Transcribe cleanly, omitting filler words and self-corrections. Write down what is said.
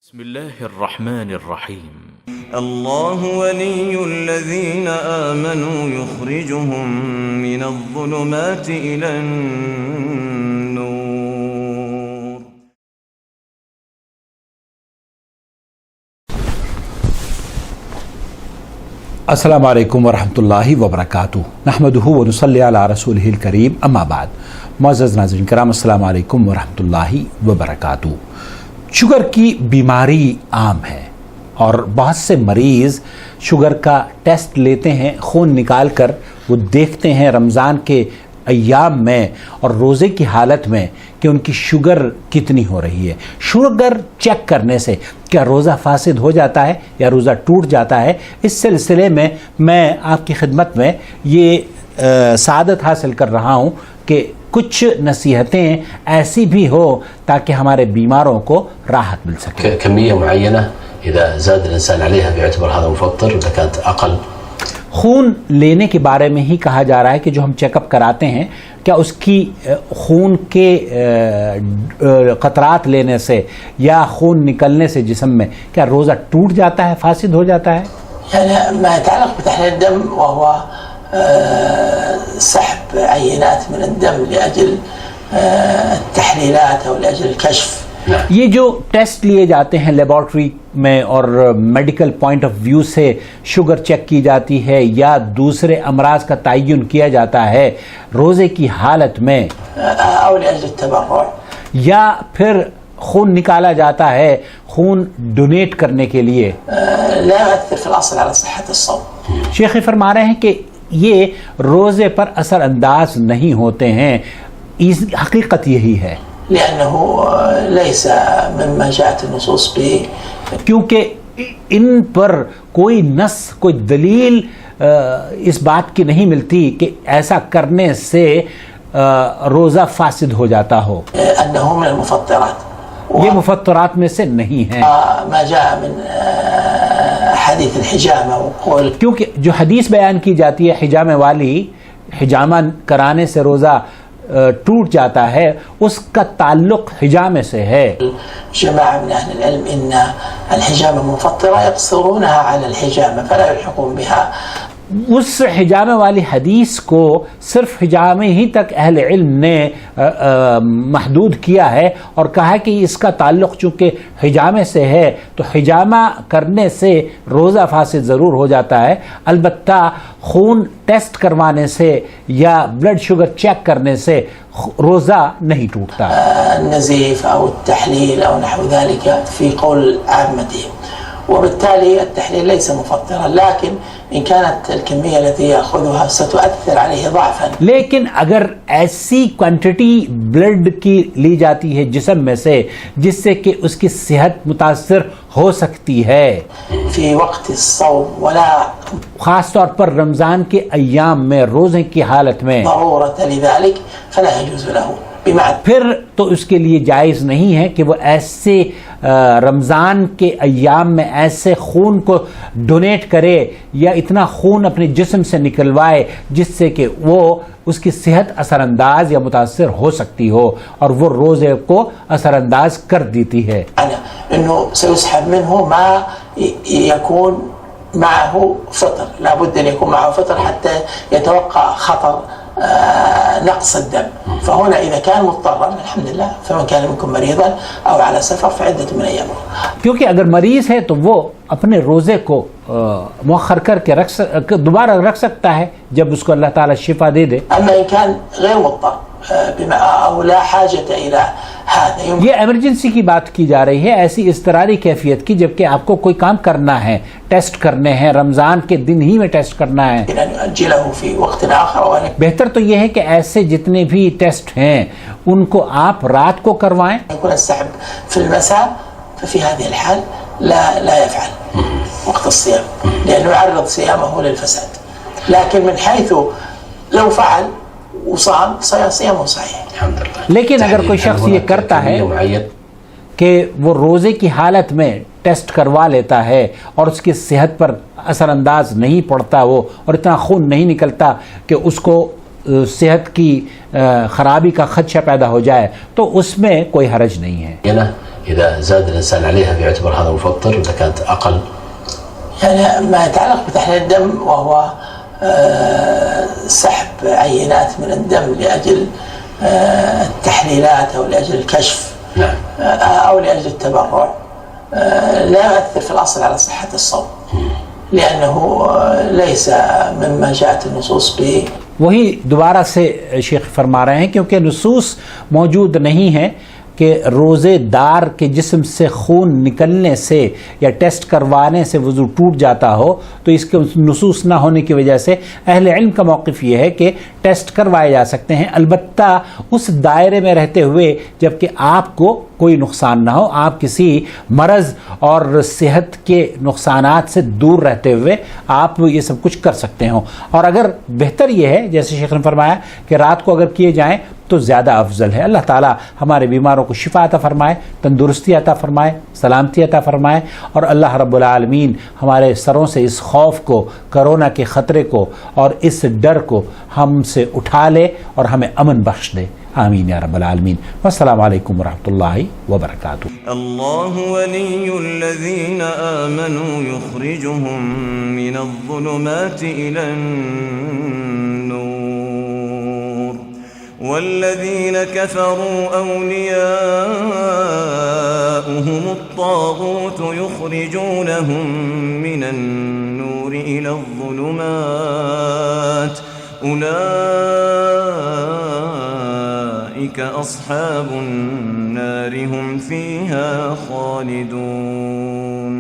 بسم الله الرحمن الرحيم الله ولي الذين آمنوا يخرجهم من الظلمات إلى النور. السلام علیکم ورحمۃ اللہ وبرکاتہ. نحمدہ ونصلی علی رسولہ الکریم. اما بعد. معزز ناظرین کرام، السلام علیکم ورحمۃ اللہ وبرکاتہ. شوگر کی بیماری عام ہے اور بہت سے مریض شوگر کا ٹیسٹ لیتے ہیں، خون نکال کر وہ دیکھتے ہیں رمضان کے ایام میں اور روزے کی حالت میں کہ ان کی شوگر کتنی ہو رہی ہے. شوگر چیک کرنے سے کیا روزہ فاسد ہو جاتا ہے یا روزہ ٹوٹ جاتا ہے؟ اس سلسلے میں آپ کی خدمت میں یہ سعادت حاصل کر رہا ہوں کہ کچھ نصیحتیں ایسی بھی ہو تاکہ ہمارے بیماروں کو راحت مل سکے. كمية معينة إذا زاد الإنسان عليها بيعتبر هذا مفطر، إذا كانت أقل. خون لینے کے بارے میں ہی کہا جا رہا ہے کہ جو ہم چیک اپ کراتے ہیں، کیا اس کی خون کے قطرات لینے سے یا خون نکلنے سے جسم میں کیا روزہ ٹوٹ جاتا ہے، فاسد ہو جاتا ہے؟ يعني ما يتعلق بتحليل الدم وهو سحب عينات من الدم لأجل التحليلات أو لأجل الكشف. یہ جو ٹیسٹ لیے جاتے ہیں لیبارٹری میں اور میڈیکل پوائنٹ آف ویو سے شوگر چیک کی جاتی ہے یا دوسرے امراض کا تعین کیا جاتا ہے روزے کی حالت میں، أو لأجل التبرع، یا پھر خون نکالا جاتا ہے خون ڈونیٹ کرنے کے لیے، لا يؤثر في الأصل على صحة الصوم. شیخ فرما رہے ہیں کہ یہ روزے پر اثر انداز نہیں ہوتے ہیں. حقیقت یہی ہے لأنه ليس مما جاءت النصوص به، کیونکہ ان پر کوئی نص، کوئی دلیل اس بات کی نہیں ملتی کہ ایسا کرنے سے روزہ فاسد ہو جاتا ہو. أنه من المفطرات. یہ مفطرات میں سے نہیں ہے، ما جاء من حديث الحجامة وقول، کیونکہ جو حدیث بیان کی جاتی ہے حجامہ والی، حجامہ کرانے سے روزہ ٹوٹ جاتا ہے، اس کا تعلق حجامے سے ہے. جماعة من أهل العلم إن الحجامة مفطرة يقصرونها على الحجامة فلا يلحقون بها. اس حجامے والی حدیث کو صرف حجامے ہی تک اہل علم نے محدود کیا ہے اور کہا کہ اس کا تعلق چونکہ حجامے سے ہے تو حجامہ کرنے سے روزہ فاسد ضرور ہو جاتا ہے، البتہ خون ٹیسٹ کروانے سے یا بلڈ شوگر چیک کرنے سے روزہ نہیں ٹوٹتا. النزيف أو التحليل أو نحو ذلك في قول عامتهم، وبالتالي التحليل ليس مفطرا، لكن إن كانت الكمية التي يأخذها ستؤثر عليه ضعفا. لیکن اگر ایسی کوانٹٹی بلڈ کی لی جاتی ہے جسم میں سے جس سے کہ اس کی صحت متاثر ہو سکتی ہے في وقت الصوم ولا خاص طور پر رمضان کے ایام میں، روزے کی حالت میں، ضرورة لذلك فلا يجوز له. پھر تو اس کے لیے جائز نہیں ہے کہ وہ ایسے رمضان کے ایام میں ایسے خون کو ڈونیٹ کرے یا اتنا خون اپنے جسم سے نکلوائے جس سے کہ وہ اس کی صحت اثر انداز یا متاثر ہو سکتی ہو اور وہ روزے کو اثر انداز کر دیتی ہے. انه سيسحب منه ما يكون معه فطر، لابد ان يكون معه فطر حتى يتوقع خطر نقص الدم. فهنا إذا كان مضطرا الحمد لله، فمن كان منكم مريضا أو على سفر فعدة من أيام. کیونکہ اگر مریض ہے تو وہ اپنے روزے کو مؤخر کر کے دوبارہ رکھ سکتا ہے جب اس کو اللہ تعالیٰ شفا دے دے. أما إن كان غير مضطر أو لا حاجة إلى هذا، یہ ایمرجنسی کی بات کی جا رہی ہے، ایسی اضطراری کیفیت کی جبکہ آپ کو کوئی کام کرنا ہے، ٹیسٹ کرنے ہیں، رمضان کے دن ہی میں ٹیسٹ کرنا ہے. بہتر تو یہ ہے کہ ایسے جتنے بھی ٹیسٹ ہیں ان کو آپ رات کو کروائیں. يكون السحب في المساء، ففي هذه الحال لا يفعل وقت الصيام لأنه يعرض صيامه للفساد. لكن من حيث لو فعل وصام صيامه صحيح الحمد لله. لیکن اگر کوئی شخص یہ کرتا ہے کہ وہ روزے کی حالت میں ٹیسٹ کروا لیتا ہے اور اس کی صحت پر اثر انداز نہیں پڑتا وہ اور اتنا خون نہیں نکلتا کہ اس کو صحت کی خرابی کا خدشہ پیدا ہو جائے تو اس میں کوئی حرج نہیں ہے. إذا زاد الإنسان عليها بيعتبر هذا مفطر، إذا كانت أقل؟ يعني ما يتعلق بتحليل الدم وهو سحب عينات من الدم لأجل التحليلات أو لأجل الكشف، نعم، أو لأجل التبرع، لا يؤثر في الأصل على صحة الصوم، لأنه ليس مما جاءت النصوص به. وہی دوبارہ سے شیخ فرما رہے ہیں کیونکہ نصوص موجود نہیں ہے کہ روزے دار کے جسم سے خون نکلنے سے یا ٹیسٹ کروانے سے وضو ٹوٹ جاتا ہو، تو اس کے نصوص نہ ہونے کی وجہ سے اہل علم کا موقف یہ ہے کہ ٹیسٹ کروائے جا سکتے ہیں، البتہ اس دائرے میں رہتے ہوئے جب کہ آپ کو کوئی نقصان نہ ہو، آپ کسی مرض اور صحت کے نقصانات سے دور رہتے ہوئے آپ یہ سب کچھ کر سکتے ہوں. اور اگر بہتر یہ ہے جیسے شیخ نے فرمایا کہ رات کو اگر کیے جائیں تو زیادہ افضل ہے. اللہ تعالیٰ ہمارے بیماروں کو شفا عطا فرمائے، تندرستی عطا فرمائے، سلامتی عطا فرمائے، اور اللہ رب العالمین ہمارے سروں سے اس خوف کو، کرونا کے خطرے کو اور اس ڈر کو ہم سے اٹھا لے اور ہمیں امن بخش دے. آمین یا رب العالمین. والسلام علیکم ورحمۃ اللہ وبرکاتہ. اللہ ولی الذین آمنوا یخرجهم من الظلمات إلى النور والذین كفروا أولیاؤهم الطاغوت یخرجونهم من النور إلى الظلمات أولئك أصحاب النار هم فيها خالدون.